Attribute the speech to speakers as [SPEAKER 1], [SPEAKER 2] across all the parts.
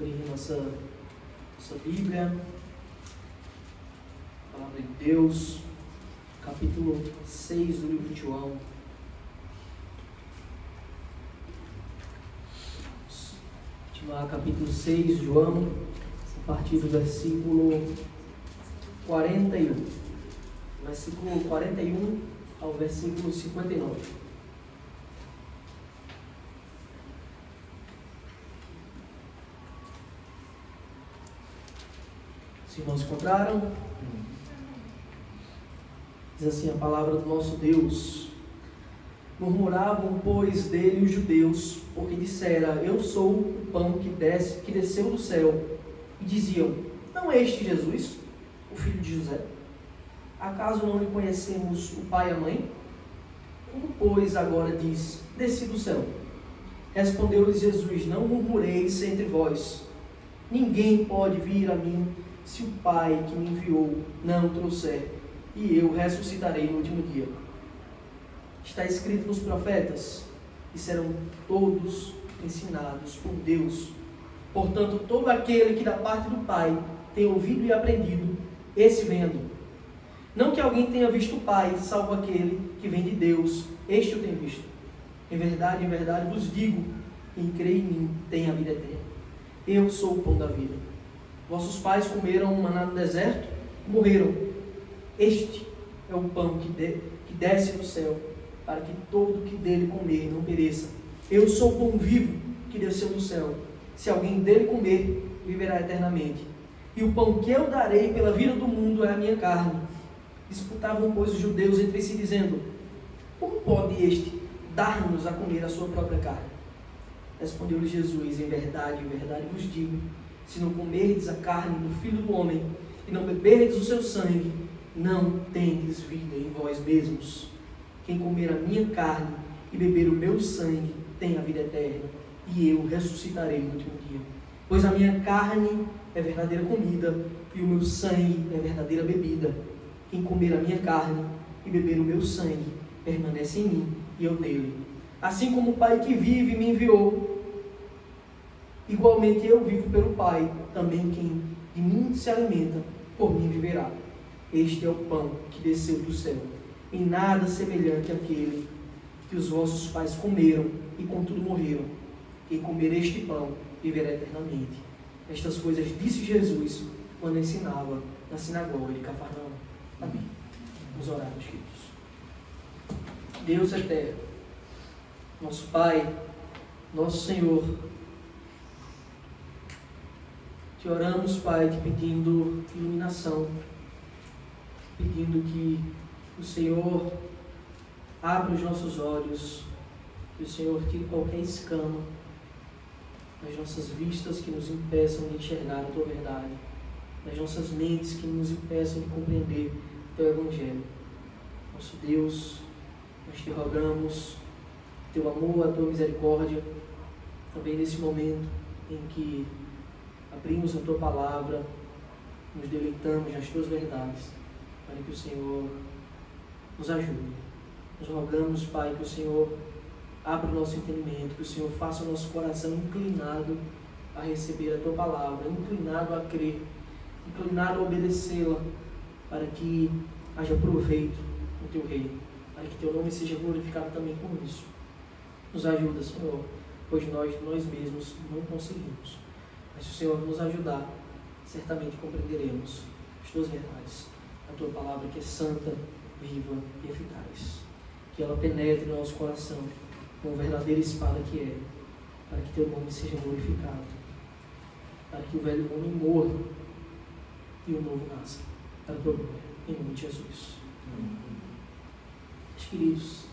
[SPEAKER 1] abrir nossa Bíblia, a Palavra de Deus, capítulo 6 do livro de João. Continuar capítulo 6 de João, a partir do versículo 41. Versículo 41 ao versículo 59. Os irmãos encontraram? Diz assim a palavra do nosso Deus: Murmuravam, pois, dele os judeus, porque dissera: Eu sou o pão que desceu do céu. E diziam: Não é este Jesus, o filho de José? Acaso não lhe conhecemos o pai e a mãe? Como, pois, agora diz: Desci do céu? Respondeu-lhes Jesus: Não murmureis entre vós. Ninguém pode vir a mim se o Pai que me enviou não trouxer, e eu ressuscitarei no último dia. Está escrito nos profetas, e serão todos ensinados por Deus. Portanto, todo aquele que da parte do Pai tem ouvido e aprendido, esse vem a mim. Não que alguém tenha visto o Pai, salvo aquele que vem de Deus, este o tem visto. Em verdade vos digo, quem crê em mim tem a vida eterna. Eu sou o pão da vida. Vossos pais comeram maná no deserto e morreram. Este é o pão que desce do céu, para que todo que dele comer não pereça. Eu sou o pão vivo que desceu do céu. Se alguém dele comer, viverá eternamente. E o pão que eu darei pela vida do mundo é a minha carne. Disputavam, pois, os judeus entre si, dizendo: Como pode este dar-nos a comer a sua própria carne? Respondeu-lhe Jesus: Em verdade vos digo, se não comerdes a carne do Filho do Homem e não beberdes o seu sangue, não tendes vida em vós mesmos. Quem comer a minha carne e beber o meu sangue tem a vida eterna, e eu ressuscitarei no último dia. Pois a minha carne é verdadeira comida e o meu sangue é verdadeira bebida. Quem comer a minha carne e beber o meu sangue permanece em mim e eu nele. Assim como o Pai que vive me enviou, igualmente eu vivo pelo Pai, também quem de mim se alimenta, por mim viverá. Este é o pão que desceu do céu, em nada semelhante àquele que os vossos pais comeram e contudo morreram. Quem comer este pão viverá eternamente. Estas coisas disse Jesus quando ensinava na sinagoga de Cafarnaum. Amém. Vamos orar, meus queridos. Deus eterno, nosso Pai, nosso Senhor, te oramos, Pai, te pedindo iluminação, pedindo que o Senhor abra os nossos olhos, que o Senhor tire qualquer escama das nossas vistas que nos impeçam de enxergar a Tua verdade, das nossas mentes que nos impeçam de compreender o Teu Evangelho. Nosso Deus, nós te rogamos Teu amor, a Tua misericórdia, também nesse momento em que abrimos a Tua Palavra, nos deleitamos nas Tuas verdades, para que o Senhor nos ajude. Nós rogamos, Pai, que o Senhor abra o nosso entendimento, que o Senhor faça o nosso coração inclinado a receber a Tua Palavra, inclinado a crer, inclinado a obedecê-la, para que haja proveito no Teu reino, para que Teu nome seja glorificado também com isso. Nos ajuda, Senhor, pois nós mesmos não conseguimos. Mas se o Senhor nos ajudar, certamente compreenderemos as Tuas verdades, a Tua Palavra que é santa, viva e eficaz. Que ela penetre no nosso coração com a verdadeira espada que é, para que Teu nome seja glorificado, para que o velho homem morra e o novo nasça, para a Tua glória, em nome de Jesus. Meus queridos,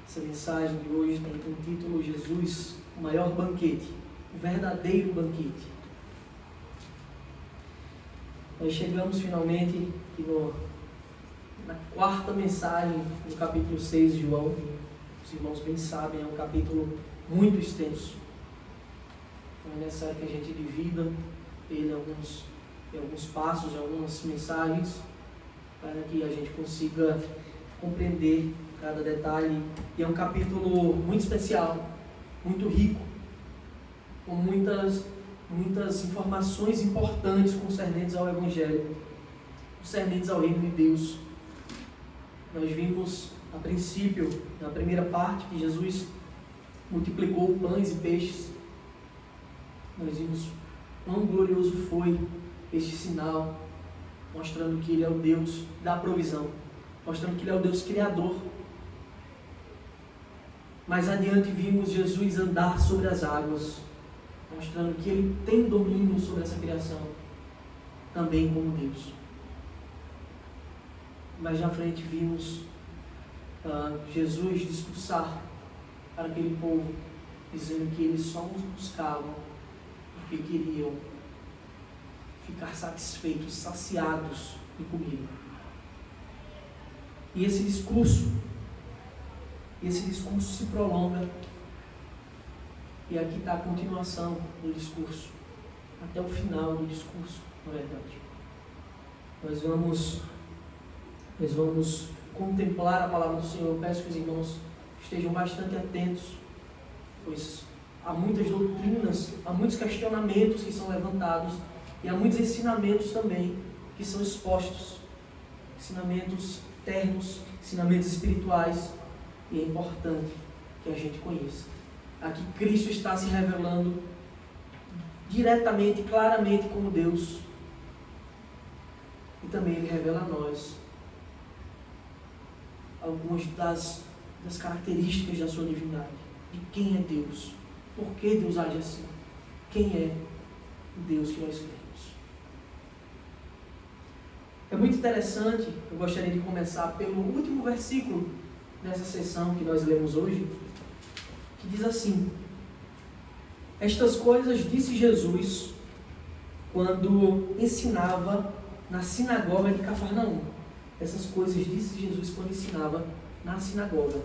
[SPEAKER 1] essa mensagem de hoje tem como título: Jesus, o maior banquete, o verdadeiro banquete. Nós chegamos finalmente aqui na quarta mensagem do capítulo 6 de João. Os irmãos bem sabem, é um capítulo muito extenso. Então é necessário que a gente divida ele em alguns passos, em algumas mensagens, para que a gente consiga compreender cada detalhe. E é um capítulo muito especial, muito rico com muitas informações importantes concernentes ao Evangelho, concernentes ao Reino de Deus. Nós vimos, a princípio, na primeira parte, que Jesus multiplicou pães e peixes. Nós vimos quão glorioso foi este sinal, mostrando que Ele é o Deus da provisão, mostrando que Ele é o Deus Criador. Mais adiante vimos Jesus andar sobre as águas, mostrando que Ele tem domínio sobre essa criação, também como Deus. Mais na frente vimos Jesus discursar para aquele povo, dizendo que eles só os buscavam porque queriam ficar satisfeitos, saciados de comida. E esse discurso se prolonga, e aqui está a continuação do discurso, até o final do discurso, na verdade. Nós vamos contemplar a palavra do Senhor. Eu peço que os irmãos estejam bastante atentos, pois há muitas doutrinas, há muitos questionamentos que são levantados, e há muitos ensinamentos também que são expostos, ensinamentos ternos, ensinamentos espirituais, e é importante que a gente conheça. Aqui Cristo está se revelando diretamente, claramente como Deus, e também Ele revela a nós algumas das características da sua divindade, de quem é Deus, por que Deus age assim, quem é o Deus que nós cremos. É muito interessante, eu gostaria de começar pelo último versículo dessa sessão que nós lemos hoje, que diz assim: estas coisas disse Jesus quando ensinava na sinagoga de Cafarnaum. Essas coisas disse Jesus quando ensinava na sinagoga.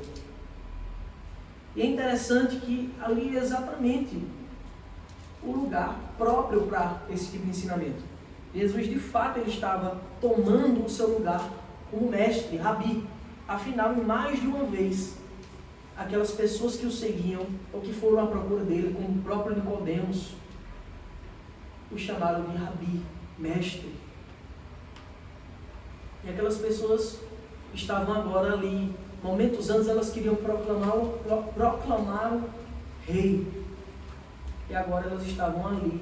[SPEAKER 1] E é interessante que ali é exatamente o lugar próprio para esse tipo de ensinamento. Jesus, de fato, ele estava tomando o seu lugar como mestre, rabi. Afinal, mais de uma vez, aquelas pessoas que o seguiam, ou que foram à procura dele, como o próprio Nicodemos, o chamaram de rabi, mestre. E aquelas pessoas estavam agora ali. Momentos antes elas queriam proclamá-lo rei. E agora elas estavam ali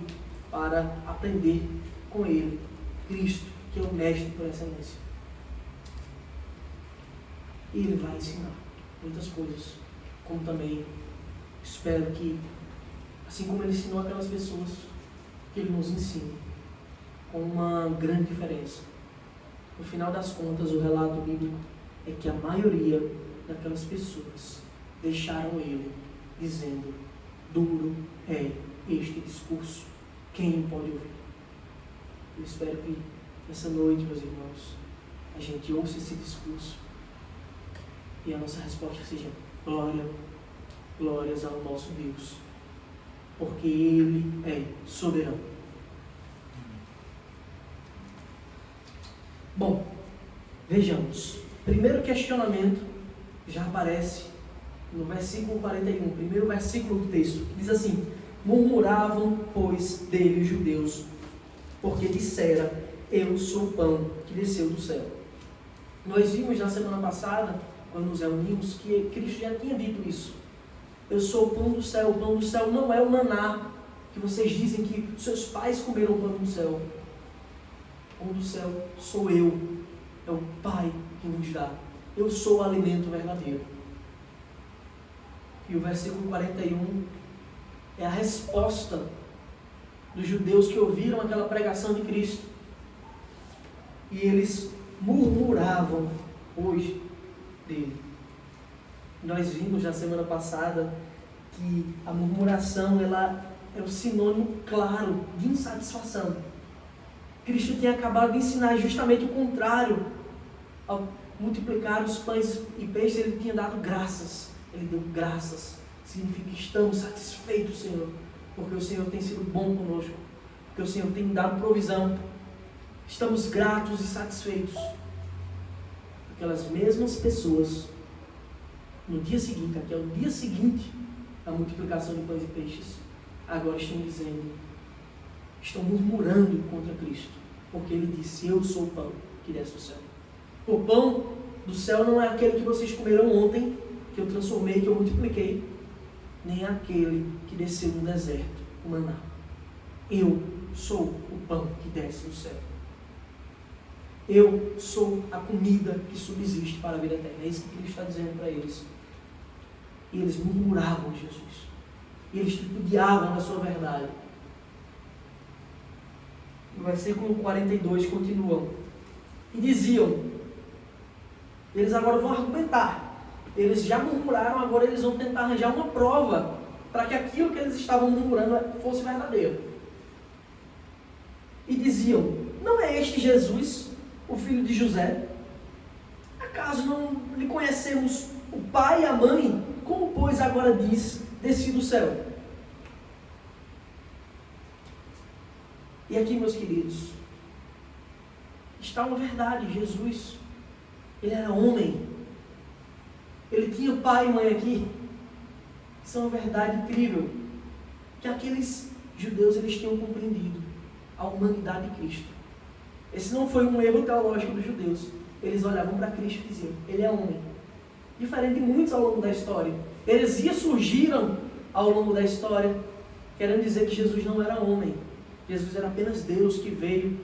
[SPEAKER 1] para aprender com ele, Cristo, que é o mestre por excelência. E ele vai ensinar muitas coisas, como também espero que, assim como ele ensinou aquelas pessoas, que ele nos ensine, com uma grande diferença. No final das contas, o relato bíblico é que a maioria daquelas pessoas deixaram ele dizendo: duro é este discurso, quem pode ouvir? Eu espero que nessa noite, meus irmãos, a gente ouça esse discurso e a nossa resposta seja: glórias ao nosso Deus, porque Ele é soberano. Bom, vejamos. Primeiro questionamento já aparece no versículo 41, primeiro versículo do texto, que diz assim: murmuravam, pois, dele os judeus, porque dissera: eu sou o pão que desceu do céu. Nós vimos na semana passada, quando nos reunimos, que Cristo já tinha dito isso. Eu sou o pão do céu. O pão do céu não é o maná, que vocês dizem que seus pais comeram o pão do céu. O pão do céu sou eu. É o Pai que nos dá. Eu sou o alimento verdadeiro. E o versículo 41 é a resposta dos judeus que ouviram aquela pregação de Cristo. E eles murmuravam hoje dele. Nós vimos na semana passada que a murmuração ela é o sinônimo claro de insatisfação. Cristo tinha acabado de ensinar justamente o contrário. Ao multiplicar os pães e peixes, ele tinha dado graças. Ele deu graças. Significa que estamos satisfeitos, Senhor, porque o Senhor tem sido bom conosco, porque o Senhor tem dado provisão. Estamos gratos e satisfeitos. Aquelas mesmas pessoas, no dia seguinte, aqui é o dia seguinte da multiplicação de pães e peixes, agora estão murmurando contra Cristo, porque Ele disse: eu sou o pão que desce do céu. O pão do céu não é aquele que vocês comeram ontem, que eu transformei, que eu multipliquei, nem aquele que desceu no deserto, o maná. Eu sou o pão que desce do céu. Eu sou a comida que subsiste para a vida eterna. É isso que Cristo está dizendo para eles. E eles murmuravam de Jesus. E eles tripudiavam da sua verdade. No versículo 42 continuam. E diziam, eles agora vão argumentar. Eles já murmuraram, agora eles vão tentar arranjar uma prova para que aquilo que eles estavam murmurando fosse verdadeiro. E diziam, não é este Jesus, o filho de José? Acaso não lhe conhecemos o pai e a mãe? Como, pois, agora diz, desci do céu? E aqui, meus queridos, está uma verdade. Jesus, Ele era homem. Ele tinha pai e mãe aqui. Isso é uma verdade incrível. Que aqueles judeus, eles tinham compreendido a humanidade de Cristo. Esse não foi um erro teológico dos judeus. Eles olhavam para Cristo e diziam, Ele é homem. Diferente de muitos ao longo da história. Heresias surgiram ao longo da história, querendo dizer que Jesus não era homem. Jesus era apenas Deus que veio.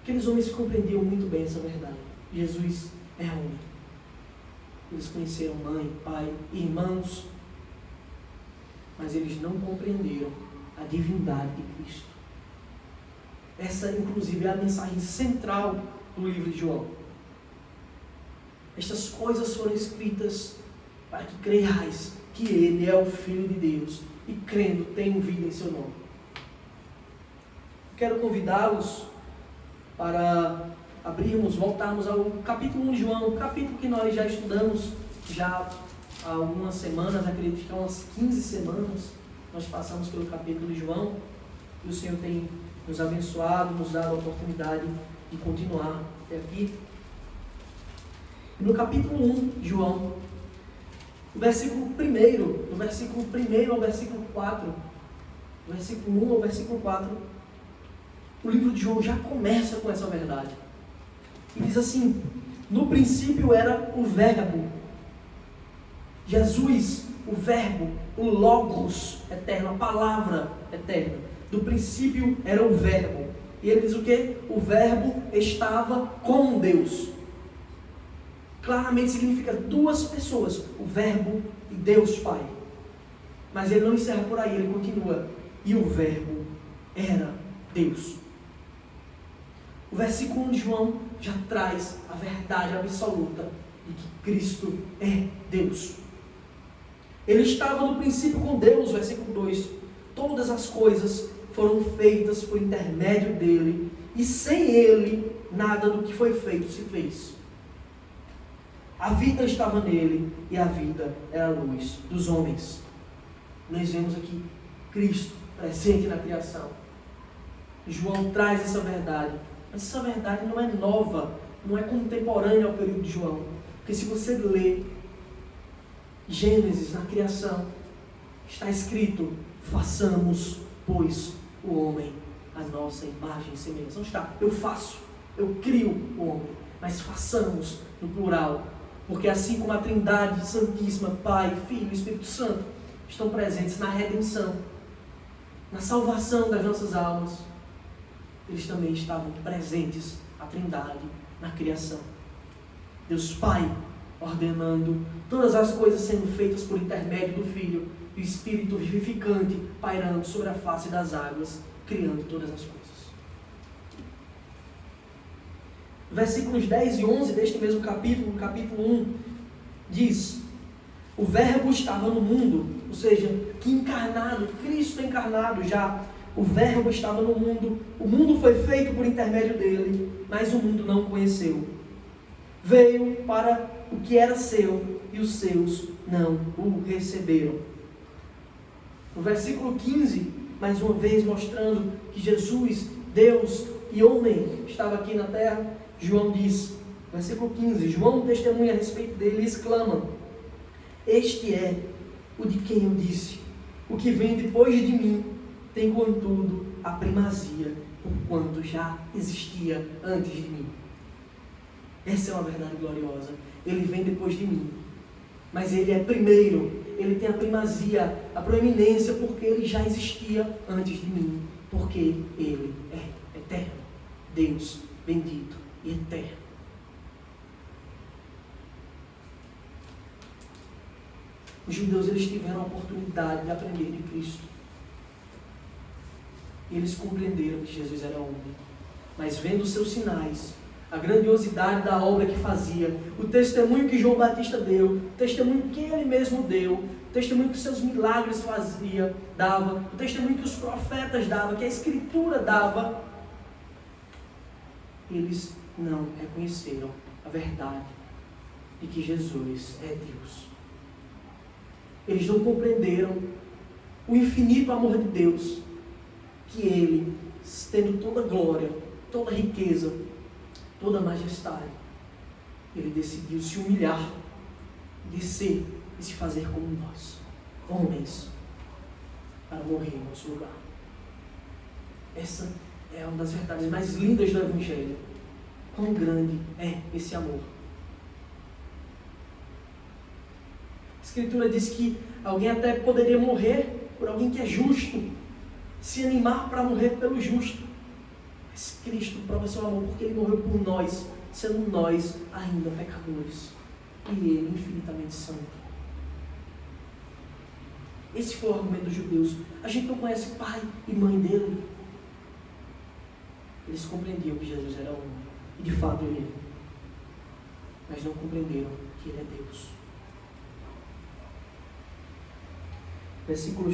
[SPEAKER 1] Aqueles homens compreendiam muito bem essa verdade. Jesus é homem. Eles conheceram mãe, pai, irmãos, mas eles não compreenderam a divindade de Cristo. Essa, inclusive, é a mensagem central do livro de João. Estas coisas foram escritas para que creiais que Ele é o Filho de Deus e, crendo, tenham vida em seu nome. Quero convidá-los para voltarmos ao capítulo 1 de João, um capítulo que nós já estudamos já há algumas semanas, acredito que há umas 15 semanas, nós passamos pelo capítulo de João, e o Senhor tem nos abençoado, nos dado a oportunidade de continuar até aqui. No capítulo 1 de João, do versículo 1 ao versículo 4, do versículo 1 ao versículo 4, o livro de João já começa com essa verdade. E diz assim, no princípio era o Verbo, Jesus, o Verbo, o Logos eterno, a palavra eterna. Do princípio era o Verbo. E ele diz o quê? O Verbo estava com Deus. Claramente significa duas pessoas, o Verbo e Deus Pai. Mas ele não encerra por aí, ele continua. E o Verbo era Deus. O versículo 1 de João já traz a verdade absoluta de que Cristo é Deus. Ele estava no princípio com Deus, versículo 2. Todas as coisas foram feitas por intermédio dele, e sem ele, nada do que foi feito se fez. A vida estava nele, e a vida era a luz dos homens. Nós vemos aqui Cristo presente na criação. João traz essa verdade. Mas essa verdade não é nova, não é contemporânea ao período de João. Porque se você lê Gênesis, na criação, está escrito, façamos, pois, o homem a nossa imagem e semelhança. Não está, eu faço, eu crio o homem, mas façamos no plural. Porque assim como a Trindade Santíssima, Pai, Filho e Espírito Santo, estão presentes na redenção, na salvação das nossas almas, eles também estavam presentes, a Trindade, na criação. Deus Pai ordenando todas as coisas sendo feitas por intermédio do Filho, e o Espírito vivificante pairando sobre a face das águas, criando todas as coisas. Versículos 10 e 11 deste mesmo capítulo, no capítulo 1, diz: o Verbo estava no mundo, ou seja, que encarnado, Cristo encarnado já, o Verbo estava no mundo, o mundo foi feito por intermédio dele, mas o mundo não o conheceu. Veio para o que era seu, e os seus não o receberam. No versículo 15, mais uma vez mostrando que Jesus, Deus e homem, estava aqui na terra, João diz, versículo 15, João testemunha a respeito dele e exclama: este é o de quem eu disse: o que vem depois de mim tem, contudo, a primazia, porquanto já existia antes de mim. Essa é uma verdade gloriosa. Ele vem depois de mim, mas ele é primeiro. Ele tem a primazia, a proeminência, porque ele já existia antes de mim, porque ele é eterno. Deus bendito e eterno. Os judeus, eles tiveram a oportunidade de aprender de Cristo. Eles compreenderam que Jesus era homem. Mas vendo os seus sinais, a grandiosidade da obra que fazia, o testemunho que João Batista deu, o testemunho que ele mesmo deu, o testemunho que seus milagres dava, o testemunho que os profetas davam, que a Escritura dava, eles não reconheceram a verdade de que Jesus é Deus. Eles não compreenderam o infinito amor de Deus, que Ele, tendo toda glória, toda riqueza, toda majestade, Ele decidiu se humilhar, descer e se fazer como nós, homens, para morrer em nosso lugar. Essa é uma das verdades mais lindas do Evangelho. Quão grande é esse amor. A Escritura diz que alguém até poderia morrer por alguém que é justo, se animar para morrer pelo justo. Mas Cristo prova seu amor porque Ele morreu por nós, sendo nós ainda pecadores. E Ele infinitamente santo. Esse foi o argumento dos judeus. A gente não conhece o pai e mãe dele. Eles compreendiam que Jesus era homem. E de fato Ele é. Mas não compreenderam que Ele é Deus. Versículo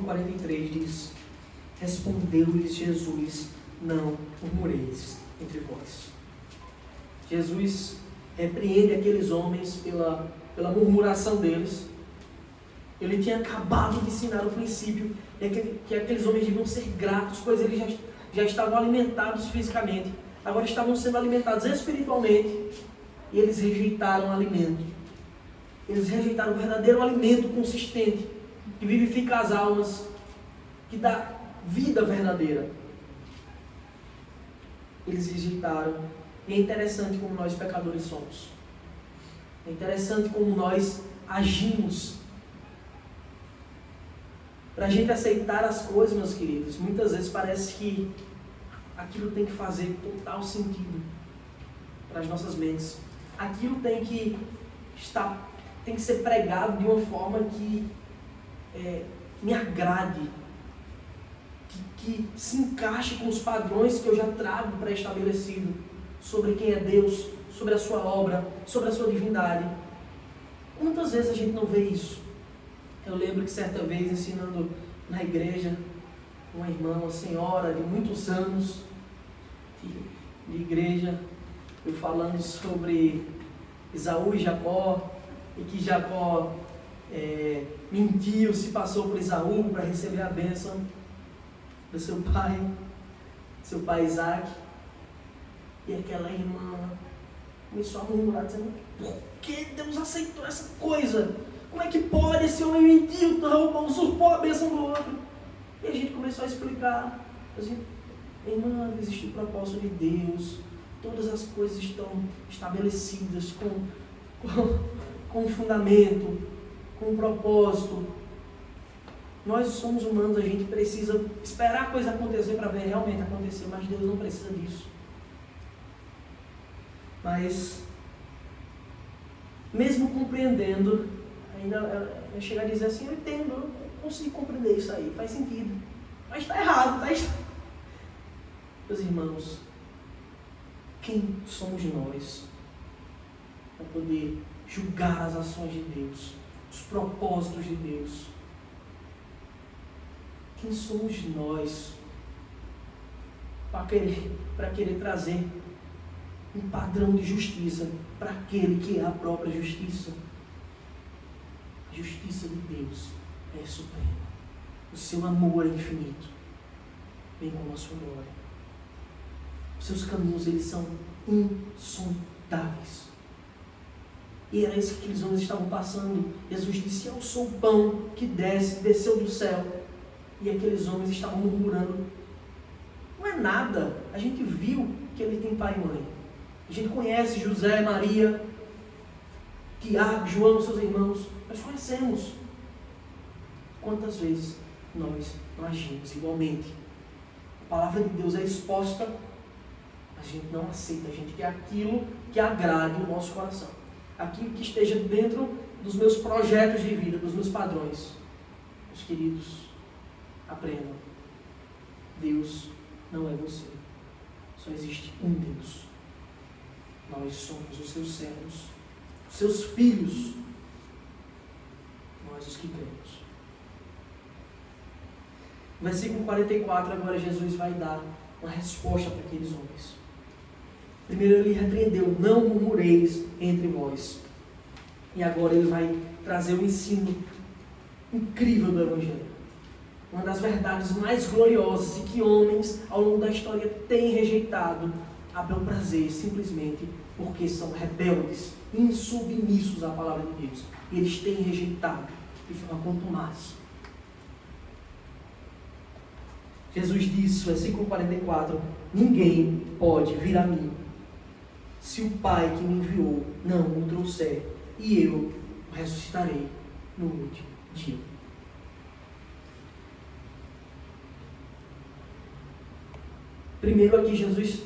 [SPEAKER 1] 43 diz: respondeu-lhes Jesus: não murmureis entre vós. Jesus repreende aqueles homens pela murmuração deles. Ele tinha acabado de ensinar o princípio que aqueles homens deviam ser gratos, pois eles já estavam alimentados fisicamente, agora estavam sendo alimentados espiritualmente, e eles rejeitaram o alimento. Eles rejeitaram o verdadeiro alimento consistente, que vivifica as almas, que dá vida verdadeira. Eles rejeitaram. E é interessante como nós pecadores somos. É interessante como nós agimos. Para a gente aceitar as coisas, meus queridos, muitas vezes parece que aquilo tem que fazer total sentido para as nossas mentes. Aquilo tem que ser pregado de uma forma que me agrade, que se encaixe com os padrões que eu já trago pré-estabelecido sobre quem é Deus, sobre a sua obra, sobre a sua divindade. Quantas vezes a gente não vê isso? Eu lembro que certa vez, ensinando na igreja, uma irmã, uma senhora de muitos anos de igreja, eu falando sobre Esaú e Jacó, e que Jacó mentiu, se passou por Esaú para receber a bênção do seu pai Isaac. E aquela irmã começou a murmurar, dizendo: por que Deus aceitou essa coisa? Como é que pode? Esse homem mentiu, usurpou a bênção do outro. E a gente começou a explicar. Irmã, existe o propósito de Deus, todas as coisas estão estabelecidas com um fundamento, com um propósito. Nós somos humanos, a gente precisa esperar a coisa acontecer para ver realmente acontecer, mas Deus não precisa disso. Mas, mesmo compreendendo, ainda eu chego a dizer assim: eu entendo, eu consigo compreender isso aí, faz sentido, mas está errado, Meus irmãos, quem somos nós para poder julgar as ações de Deus, os propósitos de Deus? Quem somos nós para querer trazer um padrão de justiça para aquele que é a própria justiça? A justiça de Deus é suprema. O seu amor é infinito, bem como a sua glória. Os seus caminhos, eles são insondáveis. E era isso que aqueles homens estavam passando. Jesus disse: eu sou o pão que desceu do céu. E aqueles homens estavam murmurando: não é nada, a gente viu que ele tem pai e mãe. A gente conhece José, Maria, Tiago, João, seus irmãos. Nós conhecemos. Quantas vezes nós não agimos igualmente? A palavra de Deus é exposta, a gente não aceita, a gente quer aquilo que agrade o nosso coração, aquilo que esteja dentro dos meus projetos de vida, dos meus padrões. Meus queridos, aprendam: Deus não é você, só existe um Deus. Nós somos os seus servos, os seus filhos, nós os que cremos. No versículo 44, agora Jesus vai dar uma resposta para aqueles homens. Primeiro ele repreendeu: não murmureis entre vós. E agora ele vai trazer um ensino incrível do Evangelho. Uma das verdades mais gloriosas e que homens ao longo da história têm rejeitado a bel prazer, simplesmente porque são rebeldes, insubmissos à palavra de Deus. E eles têm rejeitado de forma contumaz. Jesus disse, versículo 44, ninguém pode vir a mim se o Pai que me enviou não o trouxer, e eu o ressuscitarei no último dia. Primeiro aqui Jesus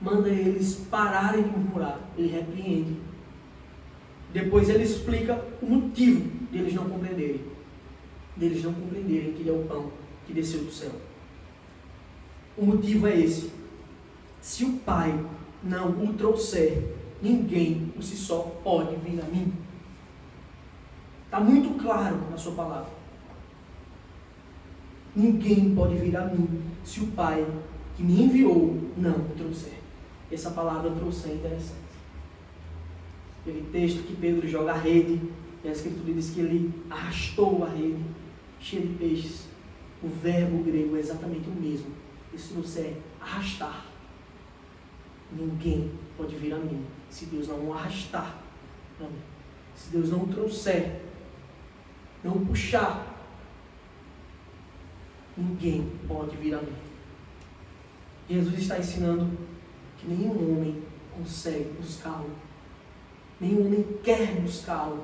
[SPEAKER 1] manda eles pararem de murmurar, ele repreende. Depois ele explica o motivo de eles não compreenderem. Deles não compreenderem que ele é o pão que desceu do céu. O motivo é esse: se o Pai não o trouxer, ninguém por si só pode vir a mim. Está muito claro na sua palavra. Ninguém pode vir a mim se o Pai que me enviou não o trouxer. Essa palavra trouxer é interessante. Aquele texto que Pedro joga a rede, e a Escritura diz que ele arrastou a rede cheia de peixes. O verbo grego é exatamente o mesmo. Isso trouxer é arrastar. Ninguém pode vir a mim se Deus não o arrastar. Não. Se Deus não o trouxer, não o puxar, ninguém pode vir a mim. Jesus está ensinando que nenhum homem consegue buscá-lo. Nenhum homem quer buscá-lo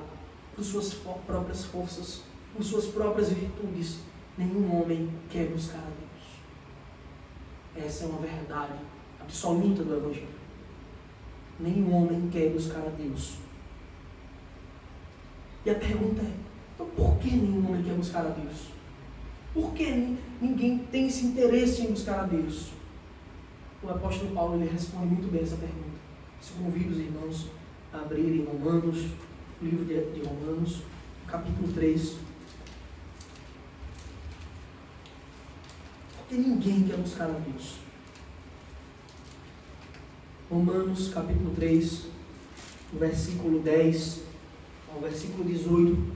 [SPEAKER 1] por suas próprias forças, por suas próprias virtudes. Nenhum homem quer buscar a Deus. Essa é uma verdade absoluta do Evangelho. Nenhum homem quer buscar a Deus. E a pergunta é: então por que nenhum homem quer buscar a Deus? Por que ninguém tem esse interesse em buscar a Deus? O apóstolo Paulo ele responde muito bem essa pergunta. Eu convido os irmãos a abrirem Romanos, o livro de Romanos, capítulo 3. Porque ninguém quer buscar a Deus. Romanos, capítulo 3, no versículo 10 ao versículo 18,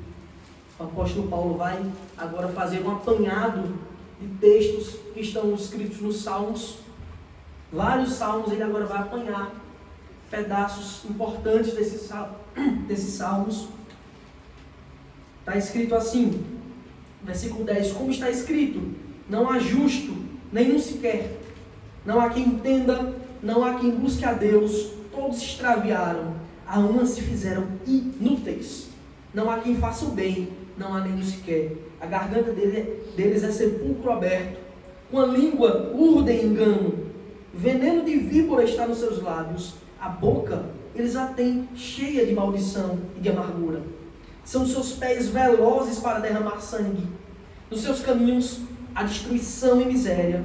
[SPEAKER 1] o apóstolo Paulo vai agora fazer um apanhado de textos que estão escritos nos Salmos. Vários salmos ele agora vai apanhar pedaços importantes desses salmos. Está escrito assim, versículo 10: como está escrito, não há justo, nenhum sequer. Não há quem entenda, não há quem busque a Deus. Todos se extraviaram, a uma se fizeram inúteis. Não há quem faça o bem, não há nenhum sequer. A garganta deles é sepulcro aberto. Com a língua urdem engano. Veneno de víbora está nos seus lábios. A boca eles a têm cheia de maldição e de amargura. São os seus pés velozes para derramar sangue. Nos seus caminhos a destruição e miséria.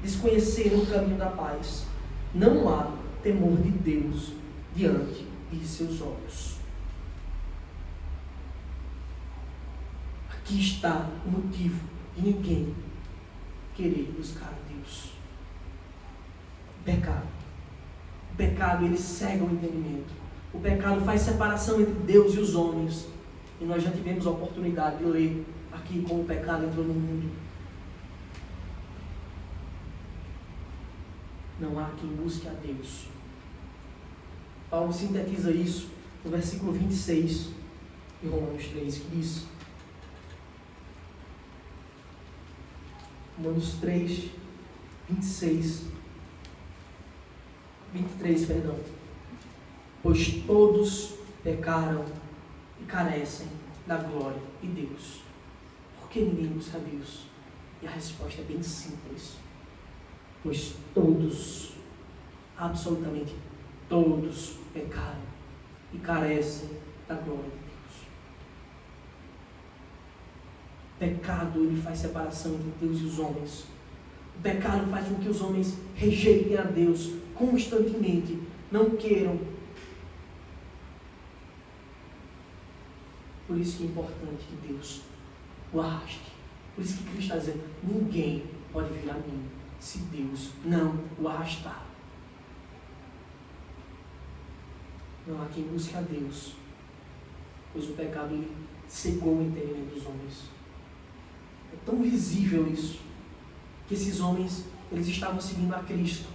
[SPEAKER 1] Desconheceram o caminho da paz. Não há temor de Deus diante de seus olhos. Aqui está o motivo de ninguém querer buscar a Deus. O pecado. O pecado ele cega o entendimento. O pecado faz separação entre Deus e os homens. E nós já tivemos a oportunidade de ler aqui como o pecado entrou no mundo. Não há quem busque a Deus. Paulo sintetiza isso no versículo 26 de Romanos 3, que diz: Romanos 3, 23, perdão. Pois todos pecaram e carecem da glória de Deus. Por que ninguém busca Deus? E a resposta é bem simples. Pois todos, absolutamente todos, pecaram e carecem da glória de Deus. O pecado, ele faz separação entre Deus e os homens. O pecado faz com que os homens rejeitem a Deus constantemente, não queiram. Por isso que é importante que Deus o arraste. Por isso que Cristo está dizendo: ninguém pode vir a mim se Deus não o arrastar. Não há quem busque a Deus, pois o pecado ele cegou o entendimento dos homens. É tão visível isso, que esses homens eles estavam seguindo a Cristo,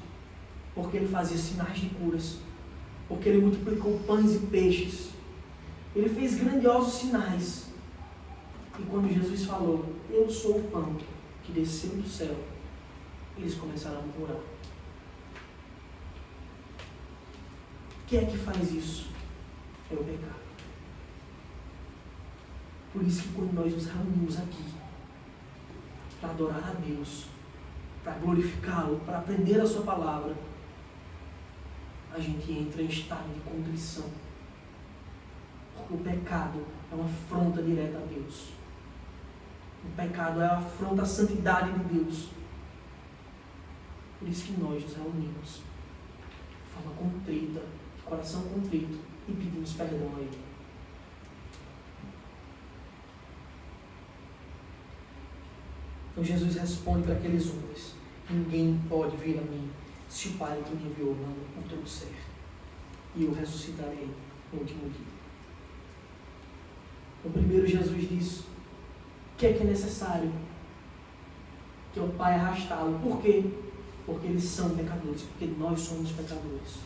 [SPEAKER 1] porque Ele fazia sinais de curas, porque Ele multiplicou pães e peixes, Ele fez grandiosos sinais. E quando Jesus falou: eu sou o pão que desceu do céu, eles começaram a murmurar. Quem é que faz isso? É o pecado. Por isso que quando nós nos reunimos aqui para adorar a Deus, para glorificá-lo, para aprender a sua palavra, a gente entra em estado de contrição. Porque o pecado é uma afronta direta a Deus. O pecado é uma afronta à santidade de Deus. Por isso que nós nos reunimos de forma contrita, de coração contrito, e pedimos perdão a Ele. Então Jesus responde para aqueles homens: ninguém pode vir a mim se o Pai que me enviou não o trouxer, e eu ressuscitarei no último dia. Então, primeiro Jesus diz: o que é necessário? Que é o Pai arrastá-lo. Por quê? Porque eles são pecadores, porque nós somos pecadores.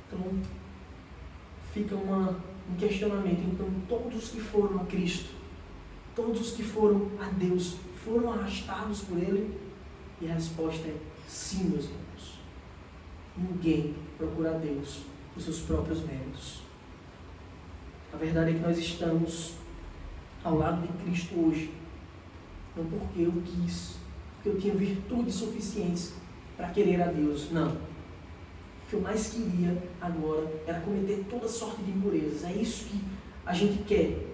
[SPEAKER 1] Então, fica um questionamento. Então, todos que foram a Cristo, todos que foram a Deus, foram arrastados por Ele? E a resposta é sim, meus irmãos. Ninguém procura a Deus por seus próprios méritos. A verdade é que nós estamos ao lado de Cristo hoje, não porque eu quis, porque eu tinha virtudes suficientes para querer a Deus, não. O que eu mais queria agora era cometer toda sorte de impurezas. É isso que a gente quer.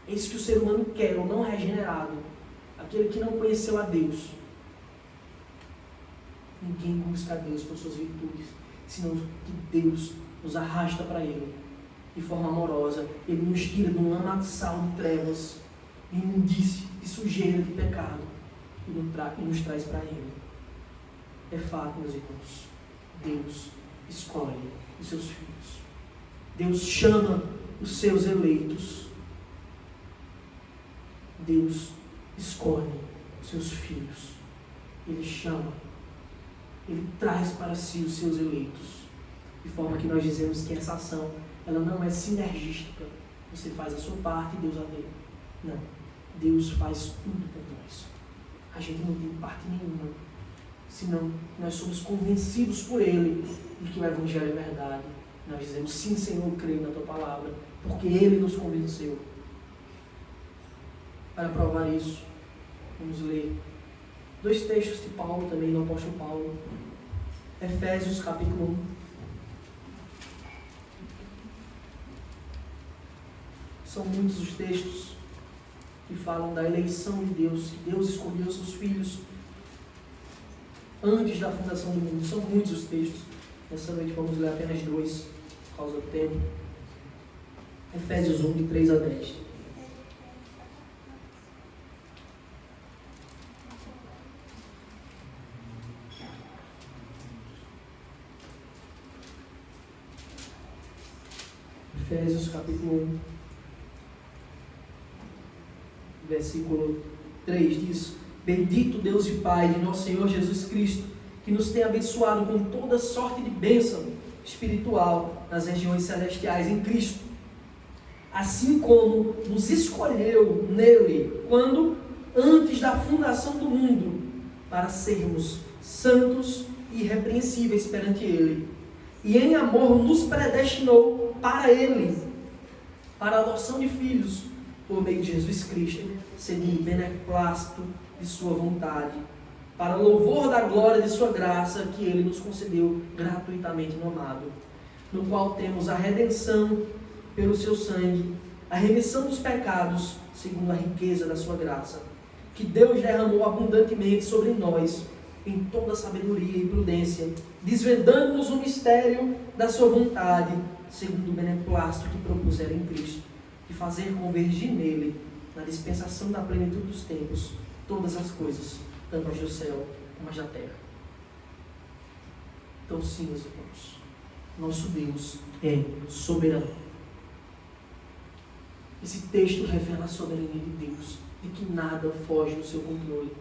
[SPEAKER 1] É isso que o ser humano quer, o não regenerado, aquele que não conheceu a Deus. Ninguém busca a Deus por suas virtudes, senão que Deus nos arrasta para Ele de forma amorosa. Ele nos tira de um lamaçal de trevas, de imundície, de sujeira, de pecado, e nos traz para Ele. É fato, meus irmãos, Deus escolhe os seus filhos. Deus chama os seus eleitos. Deus escolhe os seus filhos. Ele chama. Ele traz para si os seus eleitos. De forma que nós dizemos que essa ação, ela não é sinergística. Você faz a sua parte e Deus a dele. Não. Deus faz tudo por nós. A gente não tem parte nenhuma. Senão, nós somos convencidos por Ele de que o Evangelho é verdade. Nós dizemos: sim, Senhor, eu creio na Tua palavra, porque Ele nos convenceu. Para provar isso, vamos ler 2 textos de Paulo, também do apóstolo Paulo. Efésios capítulo 1. São muitos os textos que falam da eleição de Deus, que Deus escolheu seus filhos antes da fundação do mundo. São muitos os textos. Nessa noite vamos ler apenas 2, por causa do tempo. Efésios 1, de 3 a 10. Efésios capítulo 1, versículo 3 diz: Bendito Deus e Pai de nosso Senhor Jesus Cristo, que nos tem abençoado com toda sorte de bênção espiritual nas regiões celestiais em Cristo, assim como nos escolheu nele, quando antes da fundação do mundo, para sermos santos e irrepreensíveis perante Ele, e em amor nos predestinou para Ele, para a adoção de filhos, por meio de Jesus Cristo, segundo o beneplácito de sua vontade, para louvor da glória de sua graça, que Ele nos concedeu gratuitamente no amado, no qual temos a redenção pelo seu sangue, a remissão dos pecados, segundo a riqueza da sua graça, que Deus derramou abundantemente sobre nós, em toda sabedoria e prudência, desvendando-nos o mistério da sua vontade, segundo o beneplácito que propusera em Cristo, de fazer convergir nele, na dispensação da plenitude dos tempos, todas as coisas, tanto as do céu como as da terra. Então sim, meus irmãos, nosso Deus é soberano. Esse texto revela a soberania de Deus, de que nada foge do seu controle,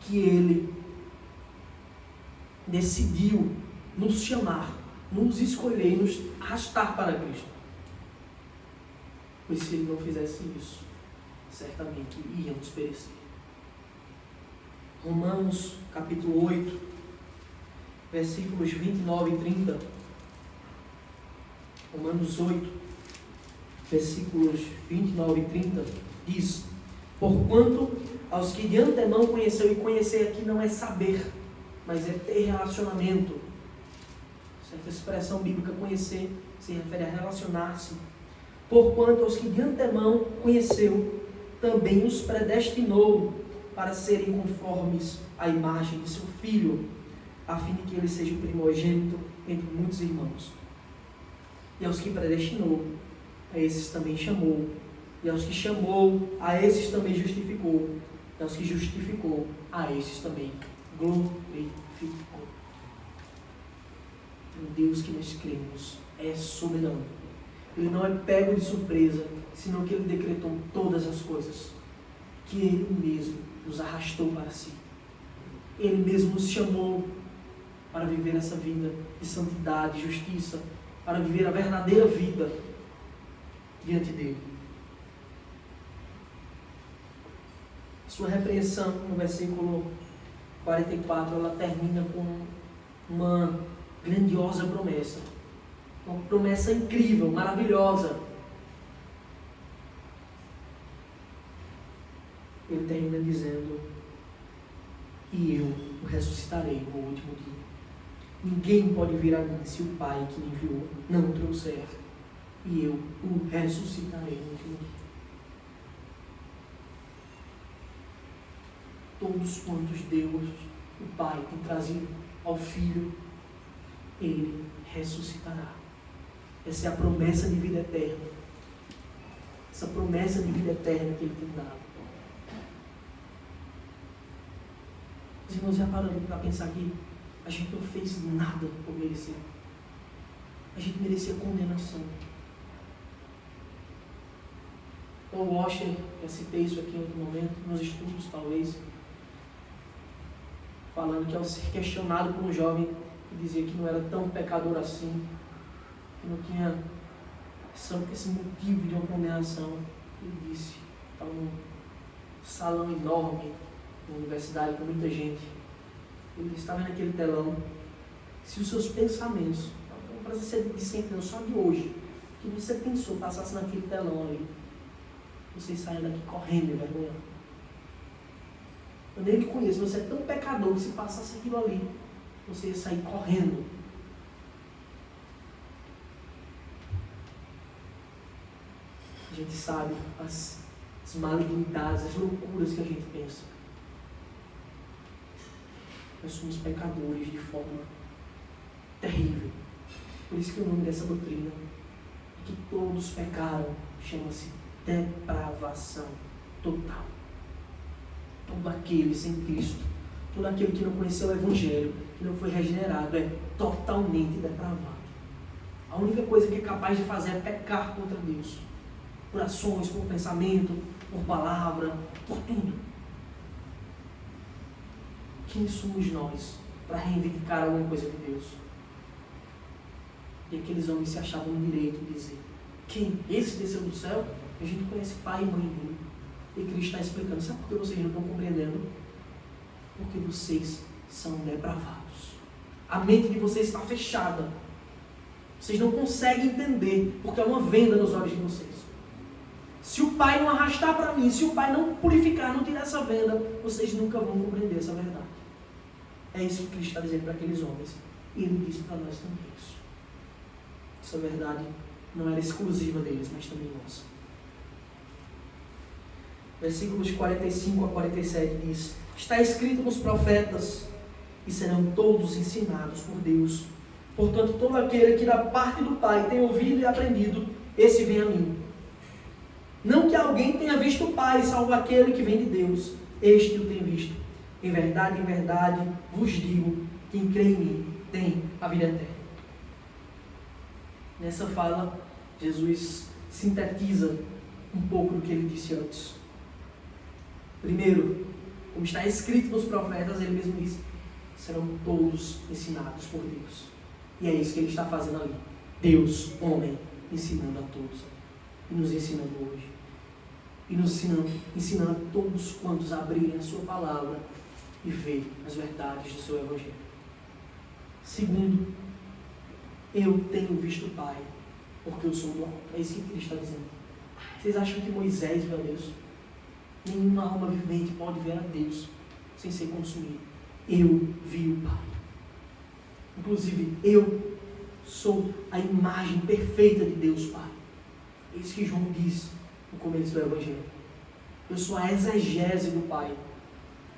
[SPEAKER 1] que Ele decidiu nos chamar, nos escolher e nos arrastar para Cristo. Pois se Ele não fizesse isso, certamente íamos perecer. Romanos capítulo 8, versículos 29 e 30. Romanos 8, versículos 29 e 30, diz: porquanto aos que de antemão conheceu, e conhecer aqui não é saber, mas é ter relacionamento. Certa expressão bíblica, conhecer, se refere a relacionar-se. Porquanto aos que de antemão conheceu, também os predestinou para serem conformes à imagem de seu Filho, a fim de que ele seja o primogênito entre muitos irmãos. E aos que predestinou, a esses também chamou. E aos que chamou, a esses também justificou. E aos que justificou, a esses também glorificou. O Deus que nós cremos é soberano. Ele não é pego de surpresa, senão que Ele decretou todas as coisas. Que Ele mesmo nos arrastou para si. Ele mesmo nos chamou para viver essa vida de santidade, de justiça, para viver a verdadeira vida diante dEle. Sua repreensão, no versículo 44, ela termina com uma grandiosa promessa. Uma promessa incrível, maravilhosa. Ele termina dizendo: e eu o ressuscitarei no último dia. Ninguém pode vir a mim se o Pai que me enviou não o trouxer. E eu o ressuscitarei no último dia. Todos quantos Deus, o Pai, tem trazido ao Filho, Ele ressuscitará. Essa é a promessa de vida eterna. Essa promessa de vida eterna que Ele tem dado. Os irmãos já pararam para pensar que a gente não fez nada por merecer. A gente merecia condenação. Paul Washer, já citei isso aqui em outro momento, nos estudos talvez, falando que ao ser questionado por um jovem que dizia que não era tão pecador assim, que não tinha esse motivo de uma condenação, ele disse, estava num salão enorme, na universidade, com muita gente, ele estava naquele telão, se os seus pensamentos, não precisa ser de sempre, não, só de hoje, que você pensou, passasse naquele telão ali, você saia daqui correndo, vergonha. Eu nem lhe conheço, você é tão pecador que se passasse aquilo ali, você ia sair correndo. A gente sabe as malignidades, as loucuras que a gente pensa. Nós somos pecadores de forma terrível. Por isso que o nome dessa doutrina é que todos pecaram, chama-se depravação total. Todo aquele sem Cristo, todo aquele que não conheceu o Evangelho, que não foi regenerado, é totalmente depravado. A única coisa que é capaz de fazer é pecar contra Deus, por ações, por pensamento, por palavra, por tudo. Quem somos nós para reivindicar alguma coisa de Deus? E aqueles homens se achavam no direito de dizer: quem? Esse desceu do céu? A gente conhece pai e mãe dele. E Cristo está explicando: sabe por que vocês não estão compreendendo? Porque vocês são depravados. A mente de vocês está fechada. Vocês não conseguem entender, porque é uma venda nos olhos de vocês. Se o Pai não arrastar para mim, se o Pai não purificar, não tirar essa venda, vocês nunca vão compreender essa verdade. É isso que Cristo está dizendo para aqueles homens. E Ele diz para nós também isso. Essa verdade não era exclusiva deles, mas também nossa. Versículos 45 a 47 diz: está escrito nos profetas, e serão todos ensinados por Deus. Portanto, todo aquele que da parte do Pai tem ouvido e aprendido, esse vem a mim. Não que alguém tenha visto o Pai, salvo aquele que vem de Deus. Este o tem visto. Em verdade, vos digo, quem crê em mim tem a vida eterna. Nessa fala, Jesus sintetiza um pouco do que ele disse antes. Primeiro, como está escrito nos profetas, ele mesmo disse: serão todos ensinados por Deus. E é isso que ele está fazendo ali. Deus, homem, ensinando a todos. E nos ensinando hoje. E nos ensinando a todos quantos abrirem a sua palavra e ver as verdades do seu Evangelho. Segundo, eu tenho visto o Pai, porque eu sou do alto. É isso que Cristo está dizendo. Vocês acham que Moisés viu a Deus? Nenhuma alma vivente pode ver a Deus sem ser consumido. Eu vi o Pai. Inclusive, eu sou a imagem perfeita de Deus Pai. É isso que João diz no começo do Evangelho. Eu sou a exegese do Pai.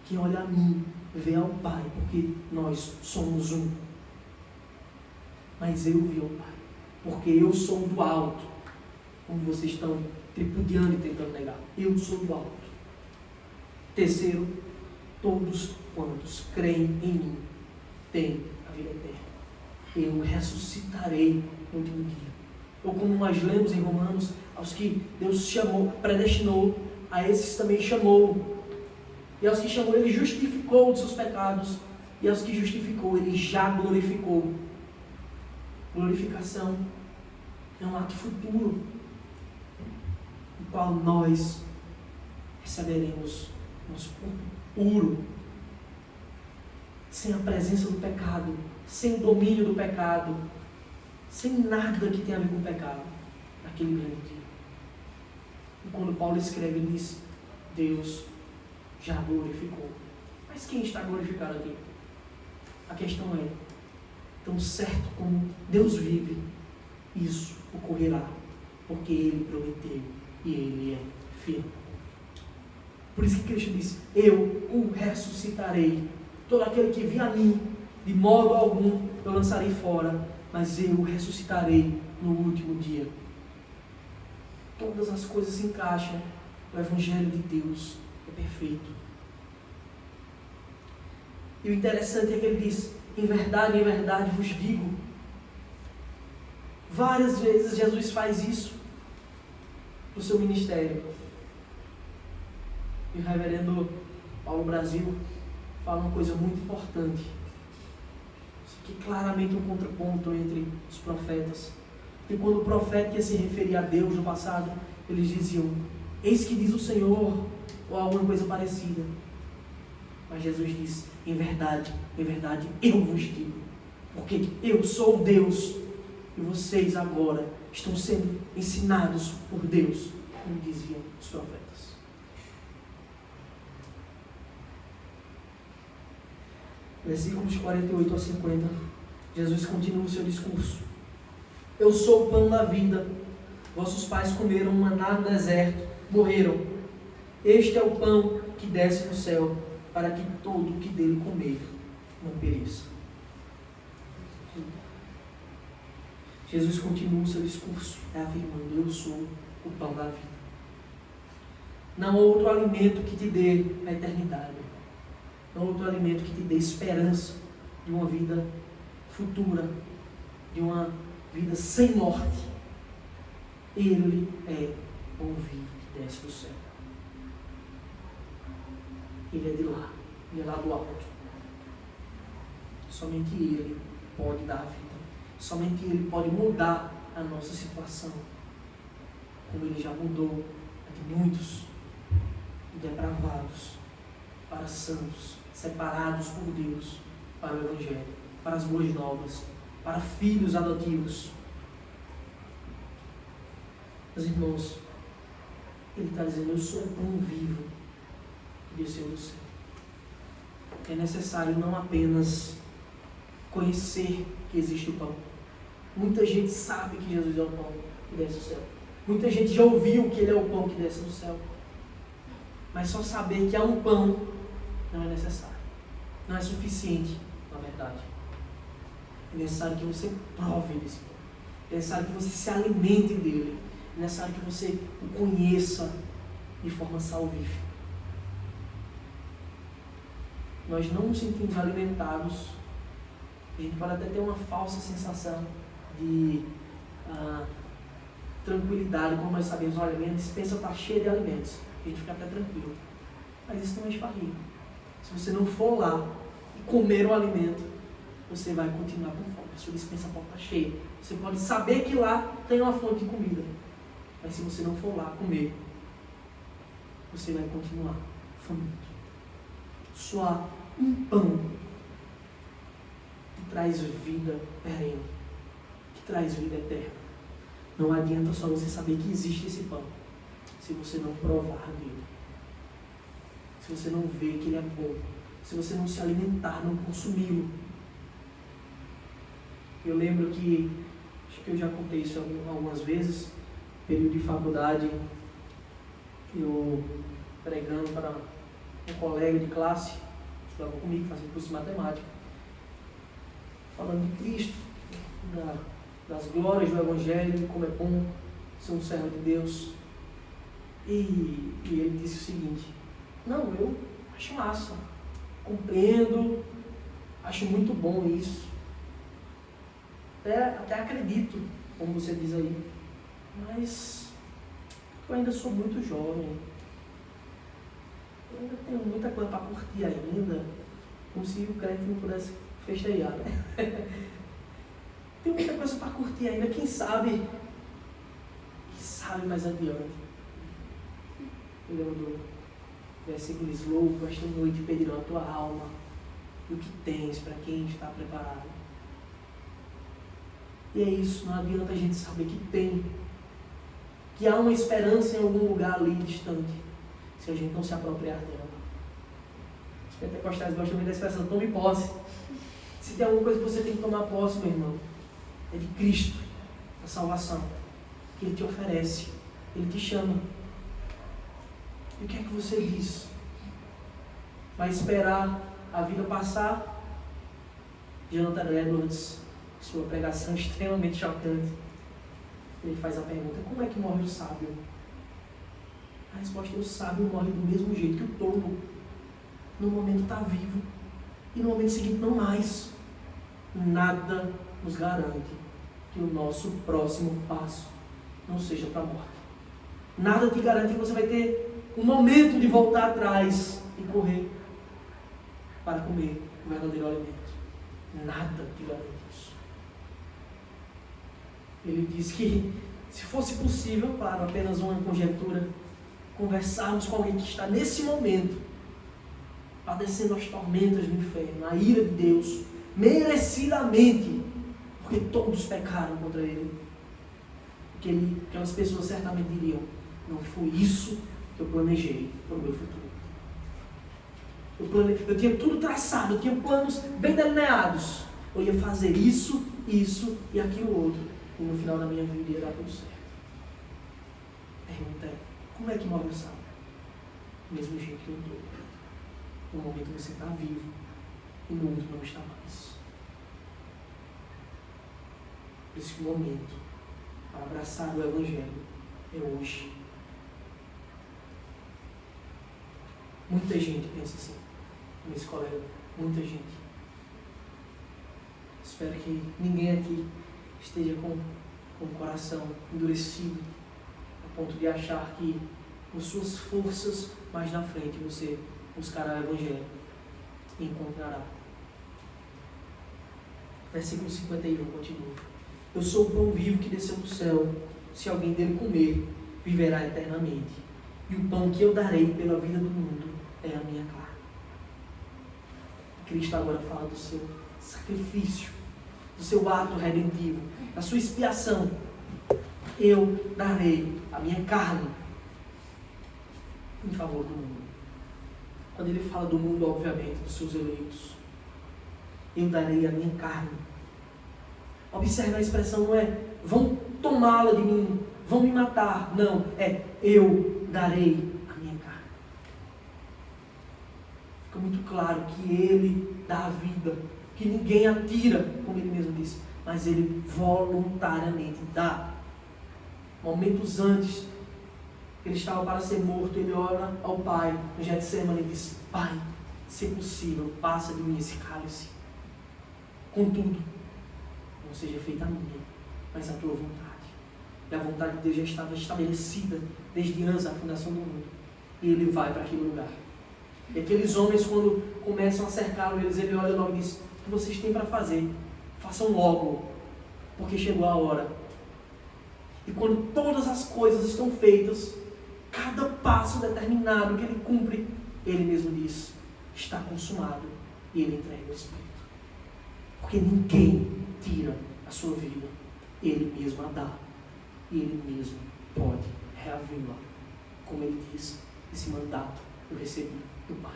[SPEAKER 1] Quem olha a mim, vê ao Pai, porque nós somos um. Mas eu vi ao Pai, porque eu sou do alto, como vocês estão tripudiando e tentando negar. Eu sou do alto. Terceiro, todos quantos creem em mim têm a vida eterna. Eu ressuscitarei no último dia. Ou como nós lemos em Romanos, aos que Deus chamou, predestinou, a esses também chamou. E aos que chamou, Ele justificou dos seus pecados. E aos que justificou, Ele já glorificou. Glorificação é um ato futuro, no qual nós receberemos nosso corpo puro, sem a presença do pecado, sem o domínio do pecado, sem nada que tenha a ver com o pecado, naquele grande dia. E quando Paulo escreve, ele diz: Deus já glorificou. Mas quem está glorificado aqui? A questão é: tão certo como Deus vive, isso ocorrerá, porque Ele prometeu e Ele é fiel. Por isso que Cristo disse: eu o ressuscitarei. Todo aquele que vir a mim, de modo algum eu lançarei fora, mas eu o ressuscitarei no último dia. Todas as coisas se encaixam. O Evangelho de Deus é perfeito. E o interessante é que ele diz: em verdade vos digo. Várias vezes Jesus faz isso no seu ministério. E o reverendo Paulo Brasil fala uma coisa muito importante. Isso aqui é claramente um contraponto entre os profetas. E quando o profeta ia se referir a Deus no passado, eles diziam: eis que diz o Senhor, ou alguma coisa parecida. Mas Jesus disse: em verdade, eu vos digo, porque eu sou Deus, e vocês agora estão sendo ensinados por Deus, como diziam os profetas. Versículos 48 a 50, Jesus continua o seu discurso. Eu sou o pão da vida. Vossos pais comeram maná no deserto, morreram. Este é o pão que desce do céu, para que todo o que dele comer não pereça. Jesus continua o seu discurso, afirmando: eu sou o pão da vida. Não há outro alimento que te dê a eternidade. Não há outro alimento que te dê esperança de uma vida futura, de uma vida sem morte. Ele é o pão vivo que desce do céu. Ele é de lá, ele é lá do alto. Somente Ele pode dar vida. Somente Ele pode mudar a nossa situação. Como Ele já mudou a de muitos depravados para santos, separados por Deus para o Evangelho, para as boas novas, para filhos adotivos. Meus irmãos, Ele está dizendo: eu sou o pão vivo que desceu do céu. É necessário não apenas conhecer que existe o pão. Muita gente sabe que Jesus é o pão que desce do céu. Muita gente já ouviu que Ele é o pão que desce do céu. Mas só saber que há um pão não é necessário. Não é suficiente, na verdade. É necessário que você prove desse pão. É necessário que você se alimente dele. É necessário que você o conheça de forma salvífica. Nós não nos sentimos alimentados. A gente pode até ter uma falsa sensação de tranquilidade, como nós sabemos: olha, minha despensa está cheia de alimentos. A gente fica até tranquilo. Mas isso não enche barriga. Se você não for lá e comer o alimento, você vai continuar com fome. A sua despensa pode estar cheia. Você pode saber que lá tem uma fonte de comida. Mas se você não for lá comer, você vai continuar faminto. Só há um pão que traz vida perene, que traz vida eterna. Não adianta só você saber que existe esse pão, se você não provar dele. Se você não ver que ele é bom. Se você não se alimentar, não consumi-lo. Eu lembro que, acho que eu já contei isso algumas vezes, período de faculdade, eu pregando para um colega de classe, estudava comigo, fazia curso de matemática, falando de Cristo, das glórias do Evangelho, de como é bom ser um servo de Deus. E ele disse o seguinte: não, eu acho massa, compreendo, acho muito bom isso, até acredito, como você diz aí, mas eu ainda sou muito jovem, eu ainda tenho muita coisa para curtir ainda, como se o crente não pudesse festejar, né? Tem muita coisa para curtir ainda, quem sabe mais adiante. Eu lembro do versículo louco: esta noite pedirão a tua alma e o que tens para quem está preparado. E é isso, não adianta a gente saber que há uma esperança em algum lugar ali distante, se a gente não se apropriar dela. Os pentecostais gostam muito da expressão: tome posse. Se tem alguma coisa que você tem que tomar posse, meu irmão, é de Cristo, a salvação, que Ele te oferece, Ele te chama. E o que é que você diz? Vai esperar a vida passar? Jonathan Edwards, sua pregação extremamente chocante, ele faz a pergunta: como é que morre o sábio? A resposta é: o sábio morre do mesmo jeito que o tolo. No momento está vivo e no momento seguinte não mais. Nada nos garante que o nosso próximo passo não seja para a morte. Nada te garante que você vai ter um momento de voltar atrás e correr para comer o verdadeiro alimento. Nada te garante isso. Ele diz que, se fosse possível, claro, apenas uma conjectura, conversarmos com alguém que está nesse momento padecendo as tormentas do inferno, a ira de Deus, merecidamente, porque todos pecaram contra Ele. Aquelas pessoas certamente diriam: não foi isso que eu planejei para o meu futuro. Eu tinha tudo traçado, eu tinha planos bem delineados. Eu ia fazer isso e aquilo outro. E no final da minha vida ia dar tudo certo. A pergunta é: como é que morre o sábio? Do mesmo jeito que eu estou. No momento que você está vivo e no outro não está mais. Esse momento para abraçar o Evangelho é hoje. Muita gente pensa assim, nesse colega, muita gente. Espero que ninguém aqui esteja com o coração endurecido, a ponto de achar que com suas forças mais na frente você buscará o Evangelho e encontrará. Versículo 51 continua. Eu sou o pão vivo que desceu do céu. Se alguém dele comer, viverá eternamente. E o pão que eu darei pela vida do mundo é a minha carne. Cristo agora fala do seu sacrifício, do seu ato redentivo, da sua expiação. Eu darei a minha carne em favor do mundo. Quando ele fala do mundo, obviamente, dos seus eleitos. Eu darei a minha carne. Observe a expressão, não é vão tomá-la de mim, vão me matar. Não, é eu darei a minha carne. Fica muito claro que ele dá a vida, que ninguém a tira, como ele mesmo disse, mas ele voluntariamente dá. Momentos antes, ele estava para ser morto, ele ora ao Pai, no Getsemane, e diz: Pai, se possível, passa de mim esse cálice. Contudo, não seja feita a minha, mas a tua vontade. E a vontade de Deus já estava estabelecida desde antes da fundação do mundo. E ele vai para aquele lugar. E aqueles homens, quando começam a cercá-lo, ele olha logo e diz: o que vocês têm para fazer? Façam logo, porque chegou a hora. E quando todas as coisas estão feitas, cada passo determinado que ele cumpre, ele mesmo diz: está consumado. E ele entrega o Espírito. Porque ninguém tira a sua vida. Ele mesmo a dá. E ele mesmo pode reavê-la. Como ele diz, esse mandato eu recebi do Pai.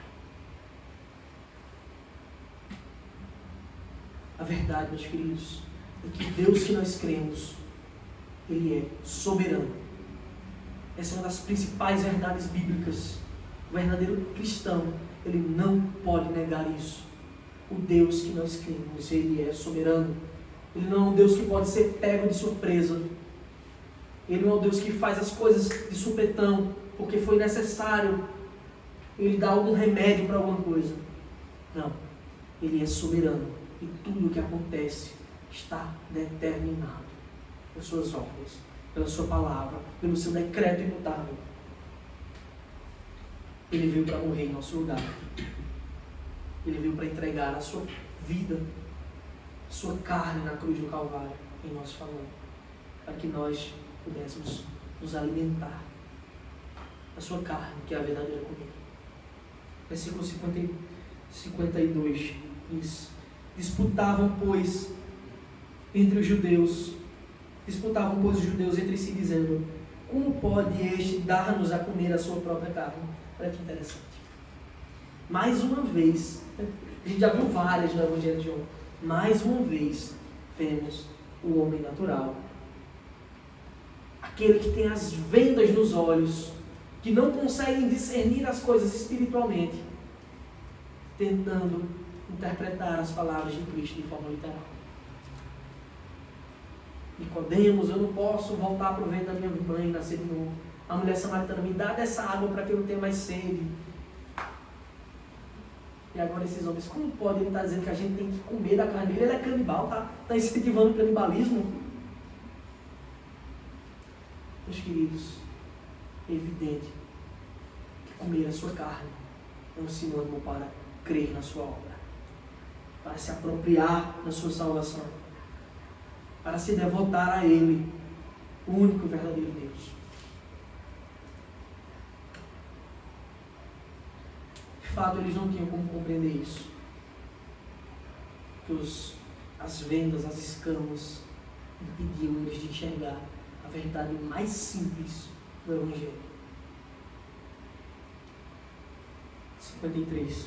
[SPEAKER 1] A verdade, meus queridos, é que Deus que nós cremos, Ele é soberano. Essa é uma das principais verdades bíblicas. O verdadeiro cristão, ele não pode negar isso. O Deus que nós cremos, Ele é soberano. Ele não é um Deus que pode ser pego de surpresa. Ele não é um Deus que faz as coisas de supetão, porque foi necessário Ele dar algum remédio para alguma coisa. Não. Ele é soberano. E tudo o que acontece está determinado pelas suas ordens, pela sua palavra, pelo seu decreto imutável. Ele veio para morrer em nosso lugar. Ele veio para entregar a sua vida, a sua carne na cruz do Calvário, em nosso favor, para que nós pudéssemos nos alimentar da sua carne, que é a verdadeira comida. Versículo 52 diz: disputavam, pois, os judeus entre si, dizendo: como pode este dar-nos a comer a sua própria carne? Olha que interessante. Mais uma vez, a gente já viu várias no Evangelho de João, mais uma vez vemos o homem natural, aquele que tem as vendas nos olhos, que não consegue discernir as coisas espiritualmente, tentando interpretar as palavras de Cristo de forma literal. Nicodemos: eu não posso voltar para o ventre da minha mãe e nascer de novo. A mulher samaritana: me dá dessa água para que eu não tenha mais sede. E agora esses homens: como pode ele estar dizendo que a gente tem que comer da carne dele? Ele é canibal, está incentivando o canibalismo? Meus queridos, é evidente que comer a sua carne é um sinônimo para crer na sua obra, para se apropriar da sua salvação, para se devotar a Ele, o único e verdadeiro Deus. De fato, eles não tinham como compreender isso. Que as vendas, as escamas impediam eles de enxergar a verdade mais simples do Evangelho. 53.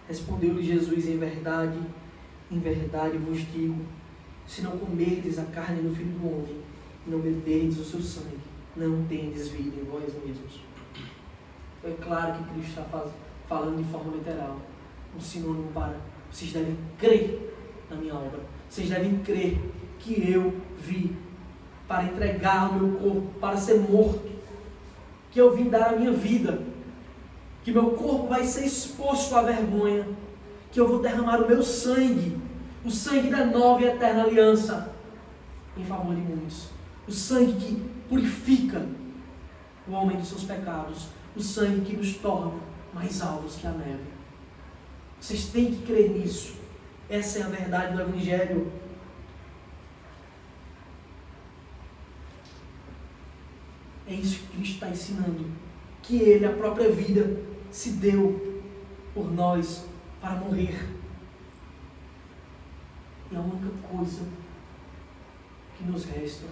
[SPEAKER 1] Respondeu-lhe Jesus: em verdade vos digo, se não comerdes a carne do Filho do Homem, e não beberdes o seu sangue, não tendes vida em vós mesmos. É claro que Cristo está falando de forma literal, um sinônimo para: vocês devem crer na minha obra, vocês devem crer que eu vi para entregar o meu corpo, para ser morto, que eu vim dar a minha vida, que meu corpo vai ser exposto à vergonha, que eu vou derramar o meu sangue, o sangue da nova e eterna aliança, em favor de muitos, o sangue que purifica o homem dos seus pecados, o sangue que nos torna mais alvos que a neve. Vocês têm que crer nisso. Essa é a verdade do Evangelho. É isso que Cristo está ensinando. Que Ele, a própria vida, se deu por nós para morrer. E a única coisa que nos resta,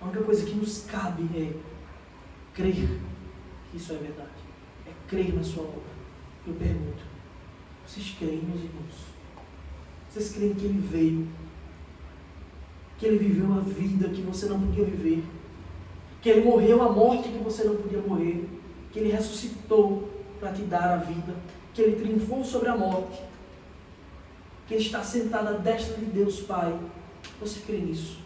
[SPEAKER 1] a única coisa que nos cabe é crer que isso é verdade. É crer na sua obra. Eu pergunto, vocês creem, meus irmãos? Vocês creem que Ele veio? Que Ele viveu a vida que você não podia viver? Que Ele morreu a morte que você não podia morrer? Que Ele ressuscitou para te dar a vida? Que Ele triunfou sobre a morte? Que Ele está sentado à destra de Deus Pai? Você crê nisso?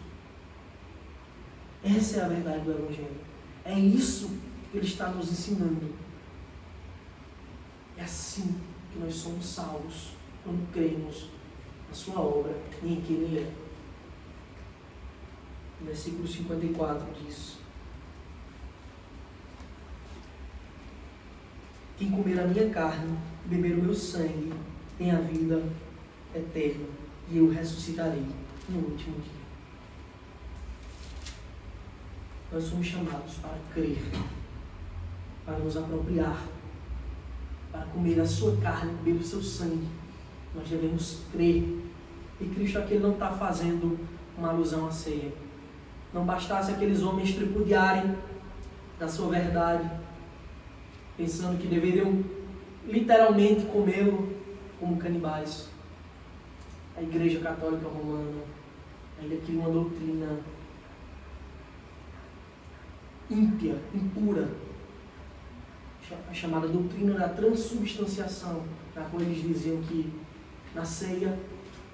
[SPEAKER 1] Essa é a verdade do Evangelho. É isso que Ele está nos ensinando. É assim que nós somos salvos, quando cremos na sua obra e em quem Ele é. O versículo 54 diz: quem comer a minha carne e beber o meu sangue tem a vida eterna, e eu ressuscitarei no último dia. Nós somos chamados para crer, para nos apropriar, para comer a sua carne, beber o seu sangue. Nós devemos crer. E Cristo aqui não está fazendo uma alusão à ceia. Não bastasse aqueles homens tripudiarem da sua verdade, pensando que deveriam literalmente comê-lo como canibais. A Igreja Católica Romana ainda cria uma doutrina ímpia, impura, a chamada doutrina da transubstanciação, na qual eles diziam que na ceia,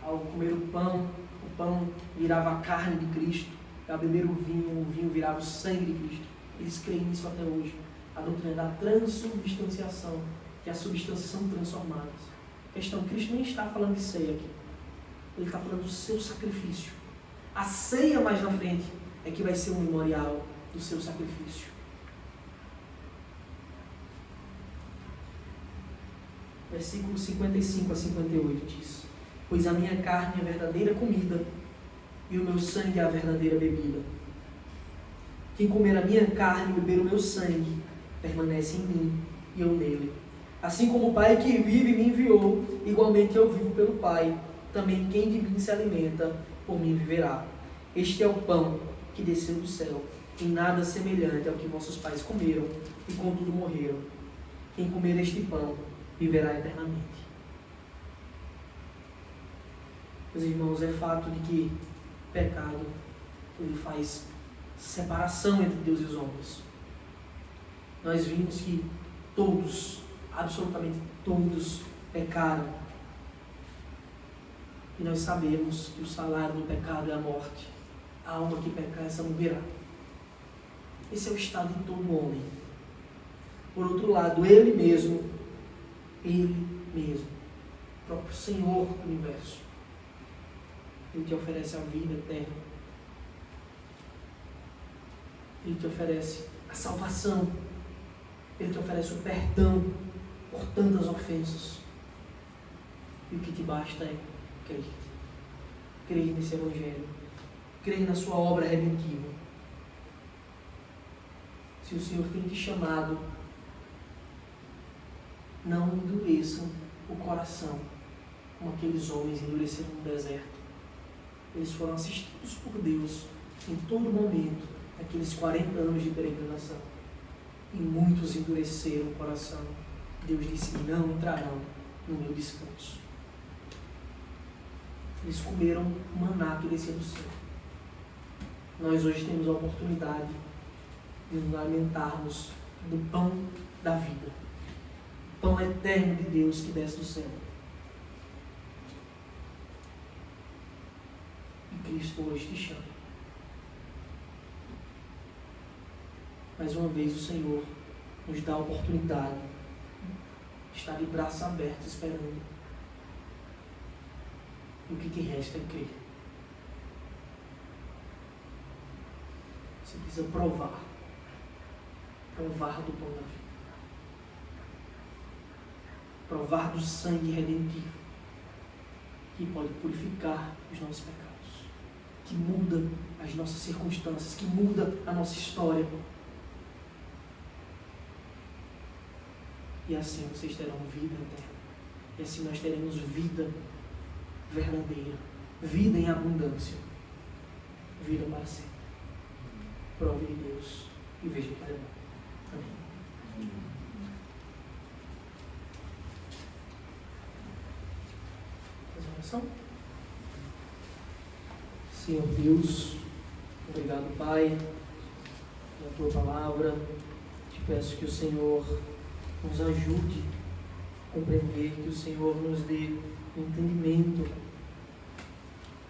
[SPEAKER 1] ao comer o pão virava a carne de Cristo, ao beber o vinho virava o sangue de Cristo. Eles creem nisso até hoje. A doutrina da transubstanciação, que as substâncias são transformadas. A questão, Cristo nem está falando de ceia aqui. Ele está falando do seu sacrifício. A ceia mais na frente é que vai ser um memorial do seu sacrifício. Versículo 55 a 58 diz: pois a minha carne é a verdadeira comida e o meu sangue é a verdadeira bebida. Quem comer a minha carne e beber o meu sangue permanece em mim e eu nele. Assim como o Pai que vive me enviou, igualmente eu vivo pelo Pai. Também quem de mim se alimenta, por mim viverá. Este é o pão que desceu do céu, em nada semelhante ao que vossos pais comeram e contudo morreram. Quem comer este pão viverá eternamente. Meus irmãos, é fato de que o pecado ele faz separação entre Deus e os homens. Nós vimos que todos, absolutamente todos, pecaram. E nós sabemos que o salário do pecado é a morte. A alma que pecar, essa morrerá. Esse é o estado de todo homem. Por outro lado, Ele mesmo, o próprio Senhor do universo, Ele te oferece a vida eterna. Ele te oferece a salvação. Ele te oferece o perdão por tantas ofensas. E o que te basta é crer. Crer nesse Evangelho. Crer na sua obra redentiva. Se o Senhor tem te chamado, não endureçam o coração como aqueles homens endureceram no deserto. Eles foram assistidos por Deus em todo momento, naqueles 40 anos de peregrinação. E muitos endureceram o coração. Deus disse: não entrarão no meu descanso. Eles comeram o maná que descia do céu. Nós hoje temos a oportunidade de nos alimentarmos do pão da vida. O pão eterno de Deus que desce do céu. E Cristo hoje te chama. Mais uma vez o Senhor nos dá a oportunidade de estar de braços abertos esperando. E o que te resta é crer. Você precisa provar. Provar do pão da vida. Provar do sangue redentivo. que pode purificar os nossos pecados, que muda as nossas circunstâncias, que muda a nossa história. E assim vocês terão vida eterna. E assim nós teremos vida verdadeira, vida em abundância, vida para sempre. Prove de Deus e veja que Ele é bom. Amém. Fazer uma oração? Senhor Deus, obrigado, Pai, pela Tua palavra. Te peço que o Senhor nos ajude a compreender, que o Senhor nos dê entendimento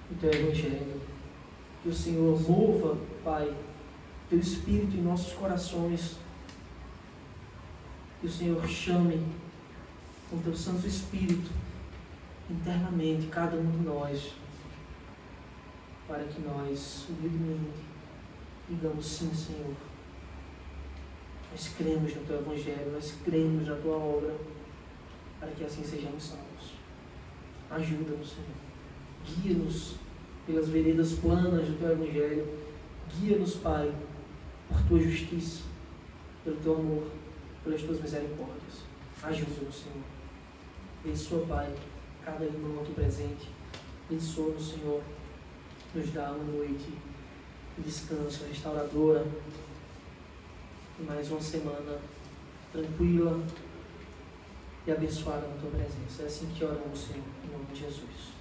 [SPEAKER 1] do Teu Evangelho. Que o Senhor mova, Pai, Teu Espírito em nossos corações. Que o Senhor chame com Teu Santo Espírito internamente cada um de nós, para que nós, humildemente, digamos sim, Senhor. Nós cremos no Teu Evangelho, nós cremos na Tua obra, para que assim sejamos salvos. Ajuda-nos, Senhor. Guia-nos pelas veredas planas do Teu Evangelho. Guia-nos, Pai, por Tua justiça, pelo Teu amor, pelas Tuas misericórdias. Ajuda-nos, Senhor. Abençoa, Pai, cada irmão aqui presente. Abençoa-nos, Senhor. Nos dá uma noite de descanso restauradora. E mais uma semana tranquila e abençoada na Tua presença. É assim que oramos, Senhor, em nome de Jesus.